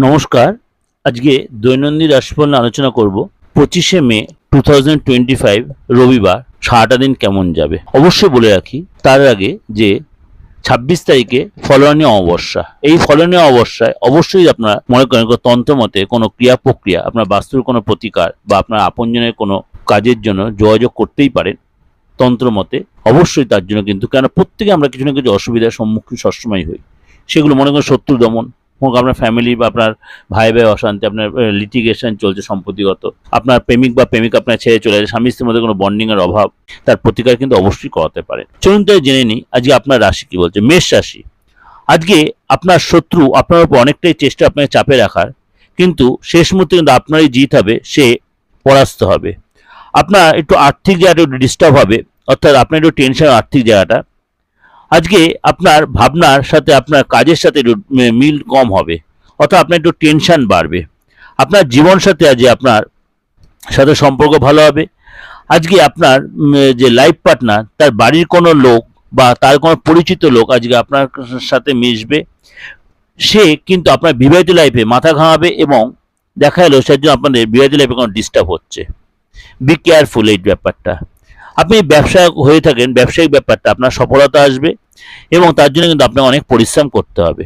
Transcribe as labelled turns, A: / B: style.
A: নমস্কার। আজকে দৈনন্দিন রাশিফল নিয়ে আলোচনা করব। 25শে মে 2025 রবিবার সারাটা দিন কেমন যাবে। অবশ্যই বলে রাখি তার আগে যে 26 তারিখে ফলনীয় অমাবস্যা। এই ফলনীয় অমাবস্যায় অবশ্যই আপনারা মনে করেন তন্ত্র মতে কোনো ক্রিয়া প্রক্রিয়া, আপনার বাস্তুর কোনো প্রতিকার বা আপনার আপনজনের কোনো কাজের জন্য যোগাযোগ করতেই পারেন তন্ত্র মতে। অবশ্যই তার জন্য কিন্তু, কেন প্রত্যেকে আমরা কিছু না কিছু অসুবিধার সম্মুখীন সবসময় হই। সেগুলো মনে করেন শত্রু দমন হোক, আপনার ফ্যামিলি বা আপনার ভাই ভাই অশান্তি, আপনার লিটিগেশন চলছে সম্পত্তিগত, আপনার প্রেমিক বা প্রেমিক আপনার ছেড়ে চলে যায়, স্বামী স্ত্রীর মধ্যে কোনো বন্ডিং এর অভাব, তার প্রতিকার কিন্তু অবশ্যই করাতে পারে। চলুন তাই জেনে নিই আজকে আপনার রাশি কি বলছে। মেষ রাশি। আজকে আপনার শত্রু আপনার উপর অনেকটাই চেষ্টা আপনাকে চাপে রাখার, কিন্তু শেষ মুহূর্তে কিন্তু আপনারই জিত হবে, সে পরাস্ত হবে। আপনার একটু আর্থিক জায়গাটা একটু ডিস্টার্ব হবে, অর্থাৎ আপনার একটু টেনশন আর্থিক জায়গাটা। আজকে আপনার ভাবনার সাথে আপনার কাজের সাথে মিল কম হবে, অর্থাৎ আপনার একটু টেনশন বাড়বে। আপনার জীবন সাথে আজকে আপনার সাথে সম্পর্ক ভালো হবে। আজকে আপনার যে লাইফ পার্টনার, তার বাড়ির কোনো লোক বা তার কোনো পরিচিত লোক আজকে আপনার সাথে মিশবে। সে কিন্তু আপনার বিবাহিত লাইফে মাথা ঘামাবে এবং দেখা এলো সের জন্য আপনাদের বিবাহিত লাইফে কোনো ডিস্টার্ব হচ্ছে। বি কেয়ারফুল এই ব্যাপারটা। আপনি ব্যবসা হয়ে থাকেন, ব্যবসায়িক ব্যাপারটা আপনার সফলতা আসবে এবং তার জন্য কিন্তু আপনাকে অনেক পরিশ্রম করতে হবে।